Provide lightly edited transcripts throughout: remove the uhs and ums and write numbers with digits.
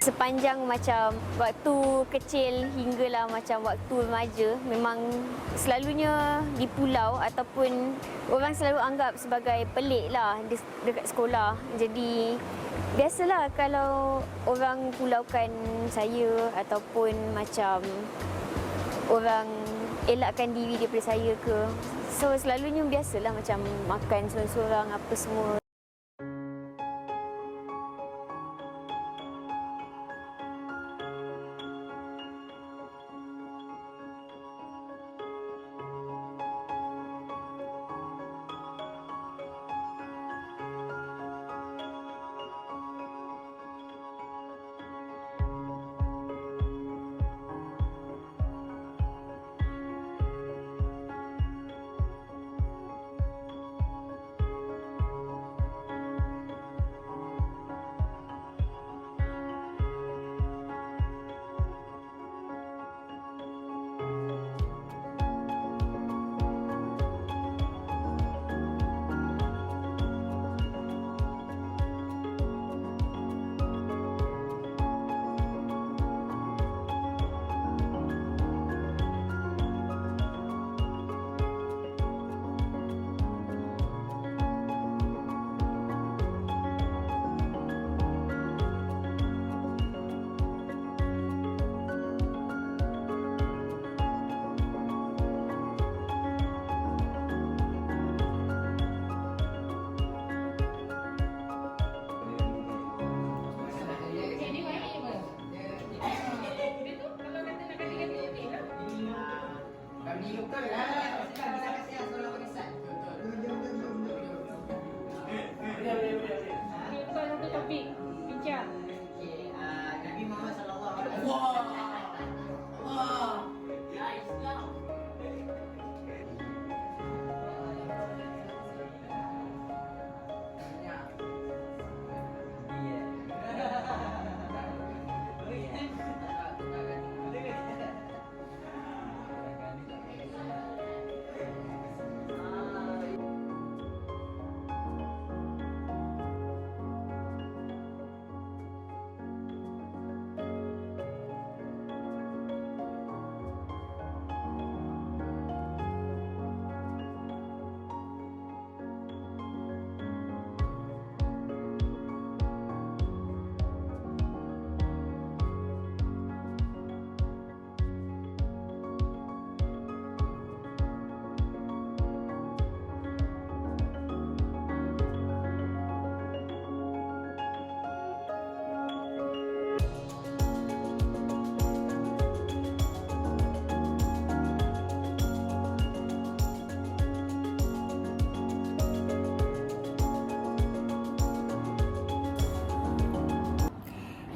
Sepanjang macam waktu kecil hinggalah macam waktu remaja, memang selalunya di pulau ataupun orang selalu anggap sebagai pelik lah dekat sekolah. Jadi biasalah kalau orang pulaukan saya ataupun macam orang elakkan diri daripada saya ke. So selalunya biasalah macam makan sorang-sorang apa semua. Nabi Muhammad sallallahu alaihi wasallam. Allah. Ya Islam.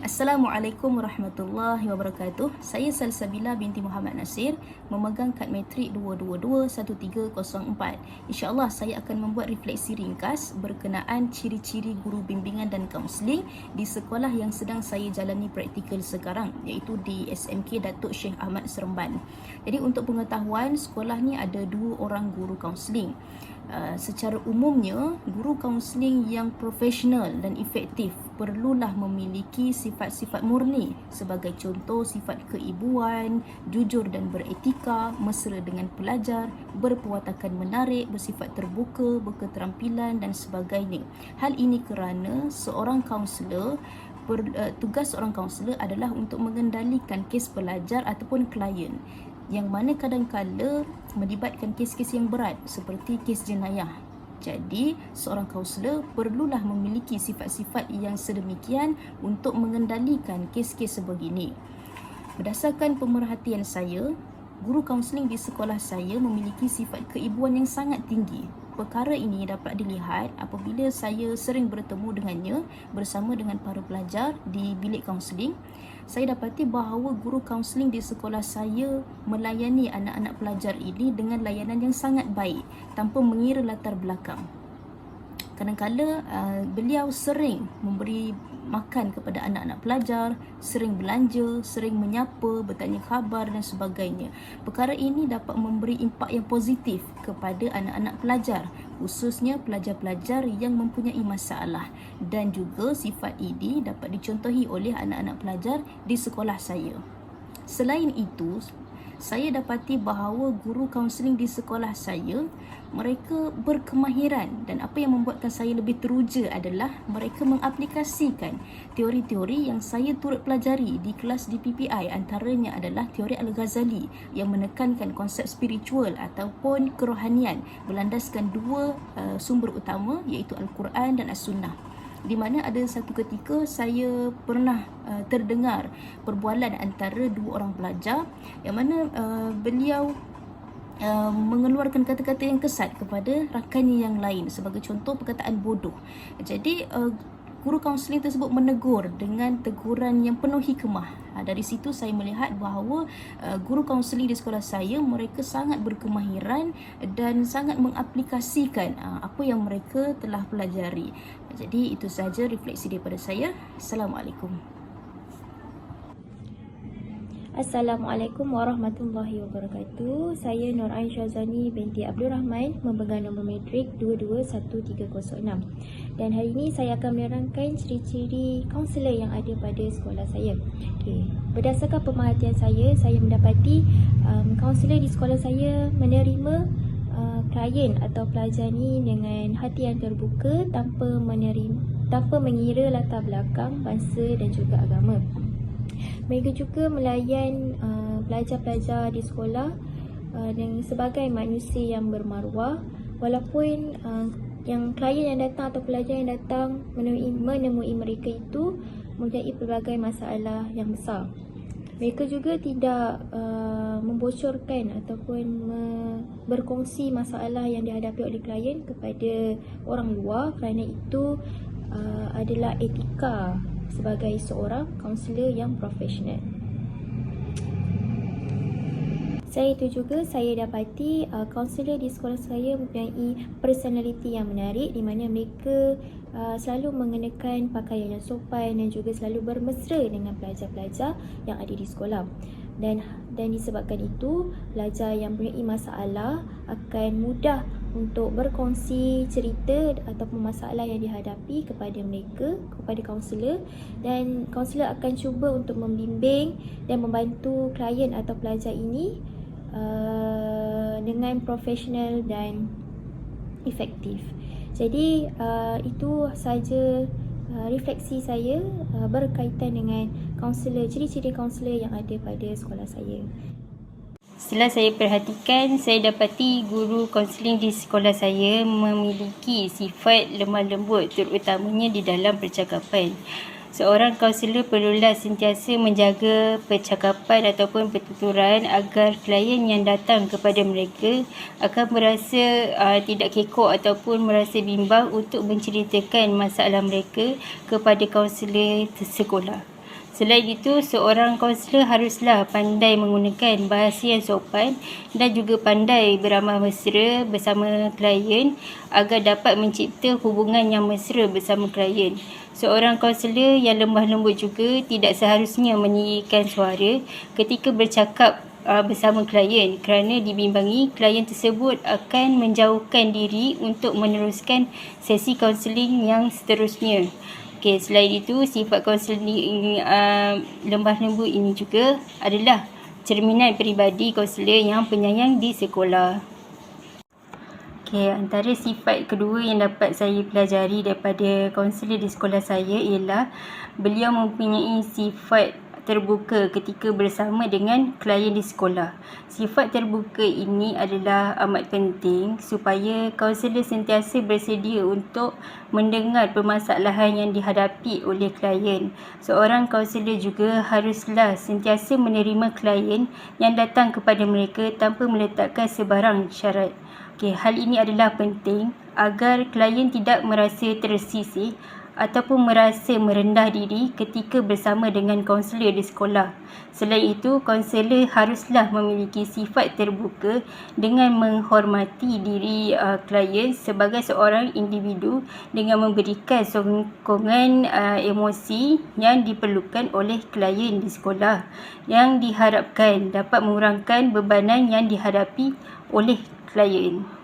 Assalamualaikum warahmatullahi wabarakatuh. Saya Salsabila binti Muhammad Nasir, memegang kad matrik 222-1304. InsyaAllah saya akan membuat refleksi ringkas berkenaan ciri-ciri guru bimbingan dan kaunseling di sekolah yang sedang saya jalani praktikal sekarang, iaitu di SMK Datuk Syekh Ahmad Seremban. Jadi untuk pengetahuan, sekolah ni ada 2 orang guru kaunseling. Secara umumnya, guru kaunseling yang profesional dan efektif perlulah memiliki sifat-sifat murni, sebagai contoh sifat keibuan, jujur dan beretika, mesra dengan pelajar, berperwatakan menarik, bersifat terbuka, berketerampilan dan sebagainya. Hal ini kerana seorang kaunselor tugas seorang kaunselor adalah untuk mengendalikan kes pelajar ataupun klien, yang mana kadang-kala melibatkan kes-kes yang berat seperti kes jenayah. Jadi, seorang kaunselor perlulah memiliki sifat-sifat yang sedemikian untuk mengendalikan kes-kes sebegini. Berdasarkan pemerhatian saya, guru kaunseling di sekolah saya memiliki sifat keibuan yang sangat tinggi. Perkara ini dapat dilihat apabila saya sering bertemu dengannya bersama dengan para pelajar di bilik kaunseling. Saya dapati bahawa guru kaunseling di sekolah saya melayani anak-anak pelajar ini dengan layanan yang sangat baik tanpa mengira latar belakang. Kadang-kadang beliau sering memberi makan kepada anak-anak pelajar, sering belanja, sering menyapa, bertanya khabar dan sebagainya. Perkara ini dapat memberi impak yang positif kepada anak-anak pelajar, khususnya pelajar-pelajar yang mempunyai masalah, dan juga sifat ini dapat dicontohi oleh anak-anak pelajar di sekolah saya. Selain itu, saya dapati bahawa guru kaunseling di sekolah saya, mereka berkemahiran, dan apa yang membuatkan saya lebih teruja adalah mereka mengaplikasikan teori-teori yang saya turut pelajari di kelas di PPI. Antaranya adalah teori Al-Ghazali yang menekankan konsep spiritual ataupun kerohanian berlandaskan dua sumber utama, iaitu Al-Quran dan As-Sunnah. Di mana ada satu ketika saya pernah terdengar perbualan antara dua orang pelajar yang mana beliau mengeluarkan kata-kata yang kesat kepada rakannya yang lain, sebagai contoh perkataan bodoh. Jadi guru kaunseling tersebut menegur dengan teguran yang penuh hikmah. Dari situ saya melihat bahawa guru kaunseling di sekolah saya, mereka sangat berkemahiran dan sangat mengaplikasikan apa yang mereka telah pelajari. Jadi itu sahaja refleksi daripada saya. Assalamualaikum. Assalamualaikum warahmatullahi wabarakatuh. Saya Nur Aisyah Zani binti Abdul Rahman, memegang nombor matrik 221306. Dan hari ini saya akan menerangkan ciri-ciri kaunselor yang ada pada sekolah saya. Berdasarkan pemerhatian saya mendapati kaunselor di sekolah saya menerima klien atau pelajar ni dengan hati yang terbuka, tanpa mengira latar belakang, bangsa dan juga agama. Mereka juga melayan pelajar-pelajar di sekolah dan sebagai manusia yang bermaruah, walaupun yang klien yang datang atau pelajar yang datang menemui mereka itu mempunyai pelbagai masalah yang besar. Mereka juga tidak membocorkan ataupun berkongsi masalah yang dihadapi oleh klien kepada orang luar, kerana itu adalah etika sebagai seorang kaunselor yang profesional. Selain itu juga saya dapati kaunselor di sekolah saya mempunyai personaliti yang menarik, di mana mereka selalu mengenakan pakaian yang sopan dan juga selalu bermesra dengan pelajar-pelajar yang ada di sekolah. Dan disebabkan itu, pelajar yang mempunyai masalah akan mudah untuk berkongsi cerita ataupun masalah yang dihadapi kepada mereka, kepada kaunselor, dan kaunselor akan cuba untuk membimbing dan membantu klien atau pelajar ini dengan profesional dan efektif. Jadi itu sahaja refleksi saya berkaitan dengan kaunselor, ciri-ciri kaunselor yang ada pada sekolah saya. Setelah saya perhatikan, saya dapati guru kaunseling di sekolah saya memiliki sifat lemah lembut, terutamanya di dalam percakapan. Seorang kaunselor perlulah sentiasa menjaga percakapan ataupun pertuturan agar klien yang datang kepada mereka akan merasa tidak kekok ataupun merasa bimbang untuk menceritakan masalah mereka kepada kaunselor sekolah. Selain itu, seorang kaunselor haruslah pandai menggunakan bahasa yang sopan dan juga pandai beramal mesra bersama klien agar dapat mencipta hubungan yang mesra bersama klien. Seorang kaunselor yang lemah lembut juga tidak seharusnya meninggikan suara ketika bercakap bersama klien, kerana dibimbangi klien tersebut akan menjauhkan diri untuk meneruskan sesi kaunseling yang seterusnya. Selain itu, sifat kaunseling lemah lembut ini juga adalah cerminan peribadi kaunselor yang penyayang di sekolah. Antara sifat kedua yang dapat saya pelajari daripada kaunselor di sekolah saya ialah beliau mempunyai sifat terbuka ketika bersama dengan klien di sekolah. Sifat terbuka ini adalah amat penting supaya kaunselor sentiasa bersedia untuk mendengar permasalahan yang dihadapi oleh klien. Seorang kaunselor juga haruslah sentiasa menerima klien yang datang kepada mereka tanpa meletakkan sebarang syarat. Hal ini adalah penting agar klien tidak merasa tersisih ataupun merasa merendah diri ketika bersama dengan kaunselor di sekolah. Selain itu, kaunselor haruslah memiliki sifat terbuka dengan menghormati diri klien sebagai seorang individu dengan memberikan sokongan emosi yang diperlukan oleh klien di sekolah yang diharapkan dapat mengurangkan bebanan yang dihadapi oleh klien.